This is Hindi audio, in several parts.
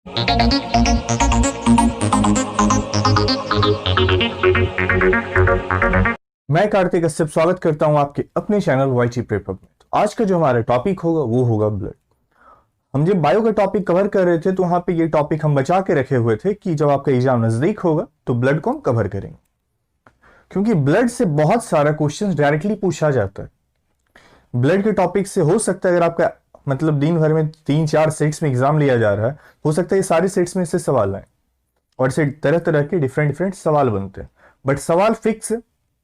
मैं कार्तिक कश्यप स्वागत करता हूं आपके अपने चैनल वाईटी प्रेप में। तो आज का जो हमारा टॉपिक होगा वो होगा ब्लड। हम जब बायो का टॉपिक कवर कर रहे थे तो वहां पे ये टॉपिक हम बचा के रखे हुए थे कि जब आपका एग्जाम नजदीक होगा तो ब्लड को हम कवर करेंगे, क्योंकि ब्लड से बहुत सारा क्वेश्चन डायरेक्टली पूछा जाता है। ब्लड के टॉपिक से हो सकता है, अगर आपका मतलब दिन भर में 3-4 सेट्स में एग्जाम लिया जा रहा है, हो सकता है ये सारे सेट्स में से सवाल आए और इससे तरह तरह के डिफरेंट सवाल बनते हैं। बट सवाल फिक्स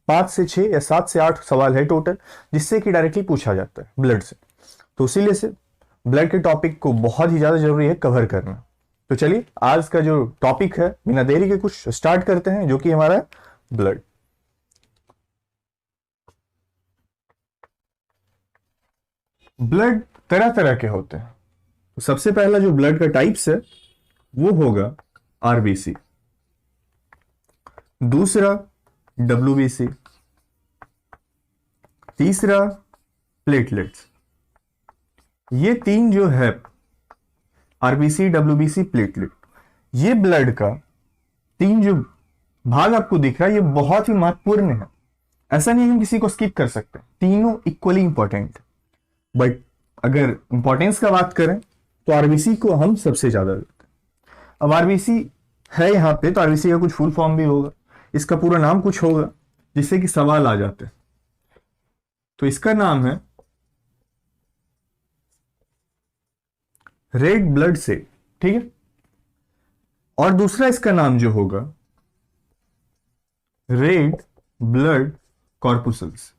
5 से 6 या 7 से 8 सवाल है टोटल, जिससे कि डायरेक्टली पूछा जाता है ब्लड से। तो इसीलिए से ब्लड के टॉपिक को बहुत ही ज्यादा जरूरी है कवर करना। तो चलिए आज का जो टॉपिक है बिना देरी के कुछ स्टार्ट करते हैं, जो कि हमारा ब्लड। ब्लड तरह तरह के होते हैं। तो सबसे पहला जो ब्लड का टाइप्स है वो होगा आरबीसी, दूसरा डब्ल्यूबीसी, तीसरा प्लेटलेट्स। ये तीन जो है आरबीसी, डब्ल्यूबीसी, प्लेटलेट, ये ब्लड का तीन जो भाग आपको दिख रहा है ये बहुत ही महत्वपूर्ण है। ऐसा नहीं है हम किसी को स्किप कर सकते, तीनों इक्वली इंपॉर्टेंट। बट अगर इंपॉर्टेंस का बात करें तो आरबीसी को हम सबसे ज्यादा देते हैं। अब आरबीसी है यहां पे, तो आरबीसी का कुछ फुल फॉर्म भी होगा, इसका पूरा नाम कुछ होगा जिससे कि सवाल आ जाते हैं। तो इसका नाम है रेड ब्लड सेल, ठीक है। और दूसरा इसका नाम जो होगा रेड ब्लड कॉर्पुसल्स।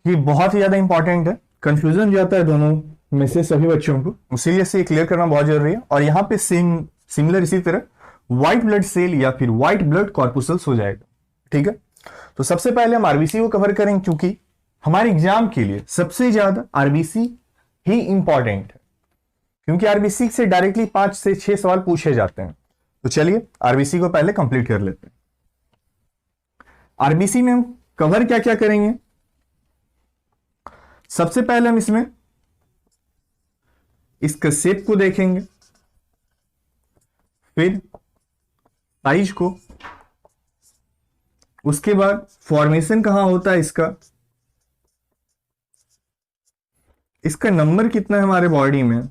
ये बहुत ही ज्यादा इंपॉर्टेंट है, कंफ्यूजन जाता है दोनों में से सभी बच्चों को, इसीलिए से क्लियर करना बहुत जरूरी है। और यहां पे सिमिलर इसी तरह व्हाइट ब्लड सेल या फिर व्हाइट ब्लड कॉर्पुसल्स हो जाएगा, ठीक है। तो सबसे पहले हम आरबीसी को कवर करेंगे, क्योंकि हमारे एग्जाम के लिए सबसे ज्यादा आरबीसी ही इंपॉर्टेंट है, क्योंकि आरबीसी से डायरेक्टली 5 से 6 सवाल पूछे जाते हैं। तो चलिए आरबीसी को पहले कंप्लीट कर लेते हैं। आरबीसी में हम कवर क्या क्या करेंगे। सबसे पहले हम इसमें इसका शेप को देखेंगे, फिर साइज को, उसके बाद फॉर्मेशन कहां होता है इसका नंबर कितना है हमारे बॉडी में,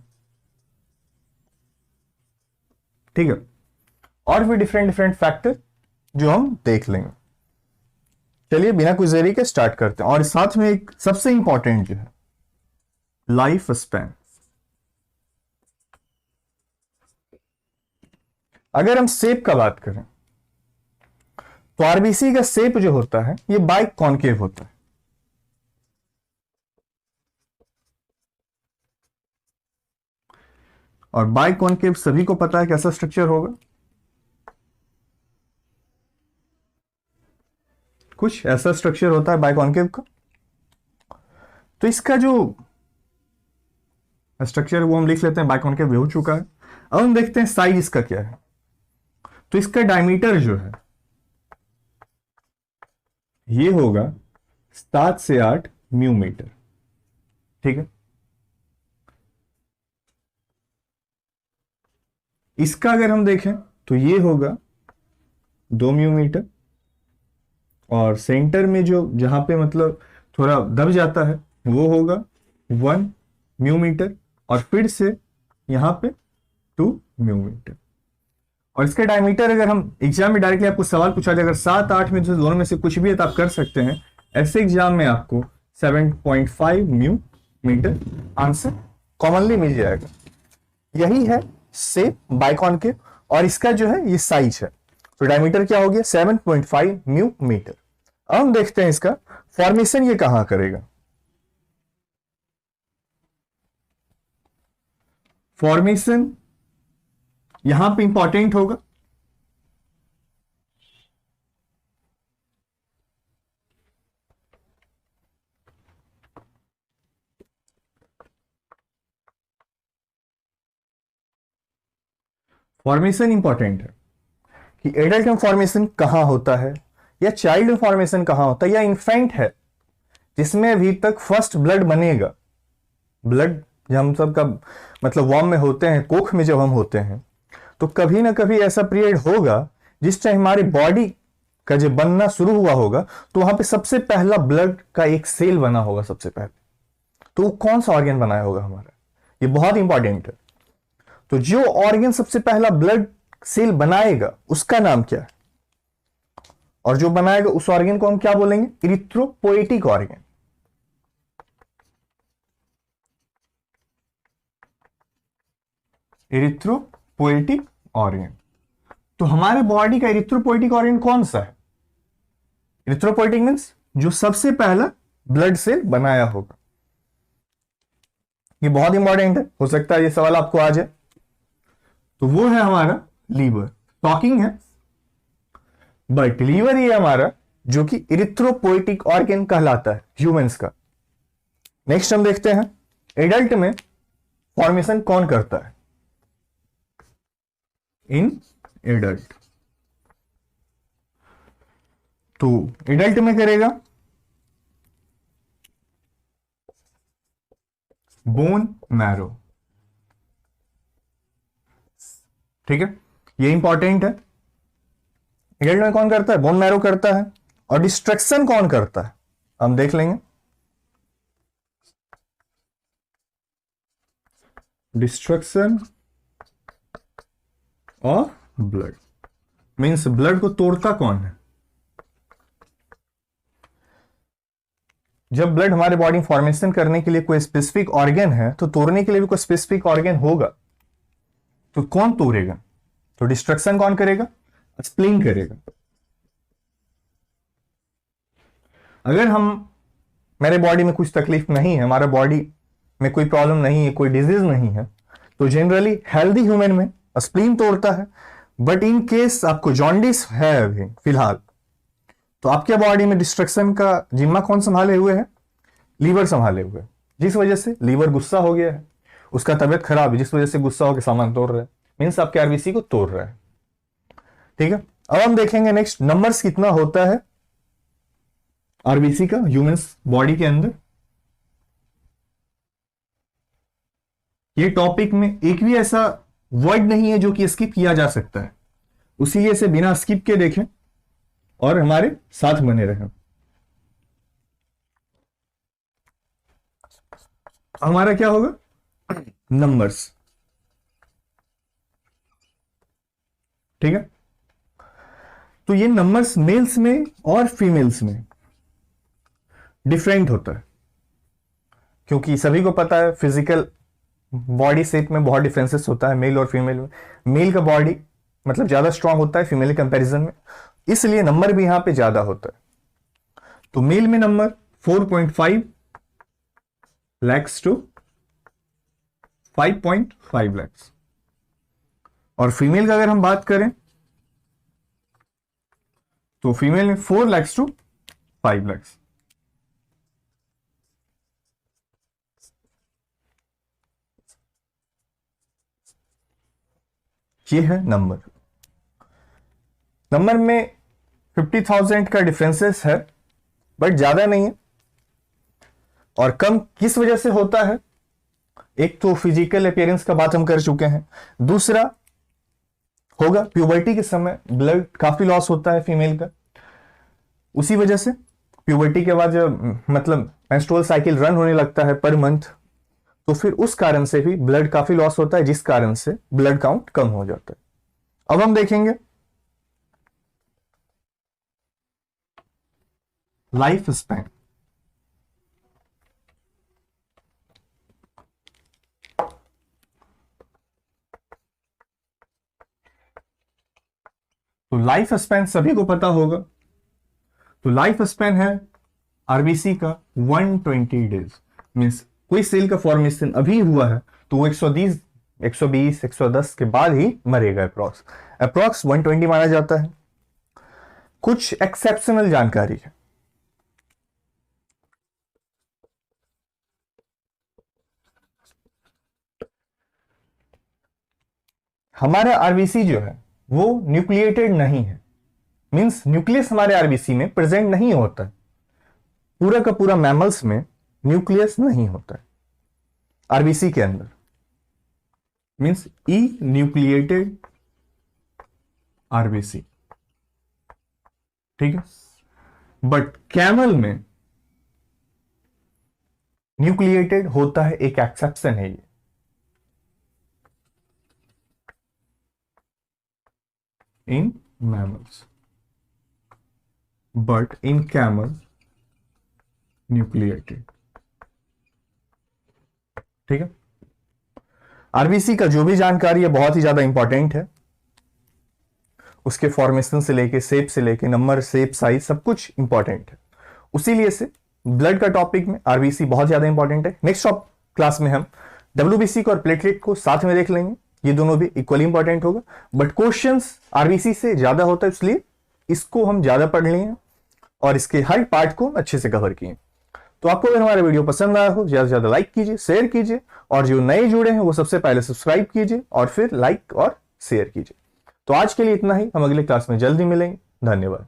ठीक है। और फिर डिफरेंट फैक्टर जो हम देख लेंगे। चलिए बिना कुछ देरी के स्टार्ट करते हैं। और साथ में एक सबसे इंपॉर्टेंट जो है लाइफ स्पैन। अगर हम शेप का बात करें तो आरबीसी का शेप जो होता है ये बाई कॉन्केव होता है। और बाई कॉन्केव सभी को पता है कैसा स्ट्रक्चर होगा, कुछ ऐसा स्ट्रक्चर होता है बाई कॉन्केव का। तो इसका जो स्ट्रक्चर है वो हम लिख लेते हैं, बाई कॉन्केव हो चुका है। अब हम देखते हैं साइज इसका क्या है। तो इसका डायमीटर जो है ये होगा 7 से 8 म्यू मीटर, ठीक है। इसका अगर हम देखें तो ये होगा 2 म्यू मीटर, और सेंटर में जो जहां पे मतलब थोड़ा दब जाता है वो होगा 1 म्यू मीटर, और फिर से यहां पे 2 म्यू मीटर। और इसका डायमीटर अगर हम एग्जाम में डायरेक्टली आपको सवाल पूछा जाए, अगर 7-8 में से दोनों में से कुछ भी है तो आप कर सकते हैं। ऐसे एग्जाम में आपको 7.5 म्यू मीटर आंसर कॉमनली मिल जाएगा। यही है शेप बाइकॉन के, और इसका जो है ये साइज है। तो डायमीटर क्या हो गया 7.5 म्यू मीटर। अब हम देखते हैं इसका फॉर्मेशन ये कहां करेगा। फॉर्मेशन यहां पे इंपॉर्टेंट होगा। फॉर्मेशन इंपॉर्टेंट है कि एडल्ट में फॉर्मेशन कहां होता है, या चाइल्ड में फॉर्मेशन कहां होता है, या इन्फेंट है जिसमें अभी तक फर्स्ट ब्लड बनेगा, ब्लड जब हम सब का मतलब वॉर्म में होते हैं, कोख में जब हम होते हैं, तो कभी ना कभी ऐसा पीरियड होगा जिस टाइम हमारी बॉडी का जब बनना शुरू हुआ होगा, तो वहां पे सबसे पहला ब्लड का एक सेल बना होगा सबसे पहले। तो वो कौन सा ऑर्गन बनाया होगा हमारा, ये बहुत इंपॉर्टेंट है। तो जो ऑर्गन सबसे पहला ब्लड सेल बनाएगा उसका नाम क्या है, और जो बनाएगा उस ऑर्गन को हम क्या बोलेंगे, इरिथ्रोपोएटिक ऑर्गन। इरिथ्रोपोएटिक ऑर्गन। तो हमारे बॉडी का इरिथ्रोपोएटिक ऑर्गन कौन सा है? इरिथ्रोपोएटिक मींस जो सबसे पहला ब्लड सेल बनाया होगा। ये बहुत इंपॉर्टेंट है, हो सकता है ये सवाल आपको आ जाए। तो वो है हमारा लीवर। टॉकिंग है, बट लीवर ही हमारा जो कि इरिथ्रोपोएटिक ऑर्गन कहलाता है ह्यूमंस का। नेक्स्ट हम देखते हैं एडल्ट में फॉर्मेशन कौन करता है। इन एडल्ट, तो एडल्ट में करेगा बोन मैरो। ठीक है, ये इंपॉर्टेंट है। एडल्ट में कौन करता है? बोन मैरो करता है। और डिस्ट्रक्शन कौन करता है हम देख लेंगे। Destruction of blood means blood को तोड़ता कौन है? जब ब्लड हमारे बॉडी फॉर्मेशन करने के लिए कोई स्पेसिफिक ऑर्गन है, तो तोड़ने के लिए भी कोई स्पेसिफिक ऑर्गन होगा। तो कौन तोड़ेगा? तो डिस्ट्रक्शन कौन करेगा? स्प्लीन करेगा। अगर हम मेरे बॉडी में कुछ तकलीफ नहीं है, हमारे बॉडी में कोई प्रॉब्लम नहीं है, कोई डिजीज नहीं है, तो जनरली हेल्दी ह्यूमन में स्प्लीन तोड़ता है। बट इन केस आपको जॉन्डिस है अभी फिलहाल, तो आपके बॉडी में डिस्ट्रक्शन का जिम्मा कौन संभाले हुए है? लीवर संभाले हुए है। जिस वजह से लीवर गुस्सा हो गया है, उसका तबियत खराब है, जिस वजह से गुस्सा होकर सामान तोड़ रहा है, मीन्स आपके आरबीसी को तोड़ रहा है। ठीक है, अब हम देखेंगे नेक्स्ट नंबर्स कितना होता है आरबीसी का ह्यूमंस बॉडी के अंदर। ये टॉपिक में एक भी ऐसा वर्ड नहीं है जो कि स्किप किया जा सकता है, उसीलिए इसे बिना स्किप के देखें और हमारे साथ बने रहें। हमारा क्या होगा? नंबर्स। ठीक है, तो ये नंबर्स मेल्स में और फीमेल्स में डिफरेंट होता है, क्योंकि सभी को पता है फिजिकल बॉडी शेप में बहुत डिफरेंसेस होता है मेल और फीमेल में। मेल का बॉडी मतलब ज्यादा स्ट्रांग होता है फीमेल के कंपैरिजन में, इसलिए नंबर भी यहां पे ज्यादा होता है। तो मेल में नंबर 4.5 lakhs to 5.5 lakhs, और फीमेल का अगर हम बात करें तो फीमेल में 4 lakhs to 5 lakhs। ये है नंबर। नंबर में 50,000 का डिफरेंसेस है, बट ज्यादा नहीं है। और कम किस वजह से होता है? एक तो फिजिकल अपीयरेंस का बात हम कर चुके हैं, दूसरा होगा प्यूबर्टी के समय ब्लड काफी लॉस होता है फीमेल का, उसी वजह से प्यूबर्टी के बाद जब मतलब मेंस्ट्रुअल साइकिल रन होने लगता है पर मंथ, तो फिर उस कारण से भी ब्लड काफी लॉस होता है, जिस कारण से ब्लड काउंट कम हो जाता है। अब हम देखेंगे लाइफ स्पैन। तो लाइफ स्पैन सभी को पता होगा। तो लाइफ स्पैन है आरबीसी का 120 डेज। मींस कोई सेल का फॉर्मेशन अभी हुआ है तो वो 120 110 के बाद ही मरेगा। अप्रॉक्स 120 माना जाता है। कुछ एक्सेप्शनल जानकारी है। हमारा आरबीसी जो है वो न्यूक्लिएटेड नहीं है, मींस न्यूक्लियस हमारे आरबीसी में प्रेजेंट नहीं होता है। पूरा का पूरा मैमल्स में न्यूक्लियस नहीं होता है। आरबीसी के अंदर, मींस ई न्यूक्लिएटेड आरबीसी, ठीक है। बट कैमल में न्यूक्लिएटेड होता है, एक एक्सेप्शन है ये। In mammals, but in camel nucleated, ठीक है। आरबीसी का जो भी जानकारी है बहुत ही ज्यादा इंपॉर्टेंट है, उसके फॉर्मेशन से लेके, शेप से लेके, नंबर, शेप, साइज, सब कुछ इंपॉर्टेंट है। उसीलिए से ब्लड का टॉपिक में आरबीसी बहुत ज्यादा इंपॉर्टेंट है। नेक्स्ट क्लास में हम डब्ल्यूबीसी को और प्लेटलेट को साथ में देख लेंगे, ये दोनों भी इक्वली इंपॉर्टेंट होगा। बट क्वेश्चंस आरबीसी से ज्यादा होता है, इसलिए इसको हम ज्यादा पढ़ लिए और इसके हर पार्ट को अच्छे से कवर किए। तो आपको अगर हमारा वीडियो पसंद आया हो, ज्यादा से ज्यादा लाइक कीजिए, शेयर कीजिए, और जो नए जुड़े हैं वो सबसे पहले सब्सक्राइब कीजिए और फिर लाइक और शेयर कीजिए। तो आज के लिए इतना ही, हम अगले क्लास में जल्दी मिलेंगे। धन्यवाद।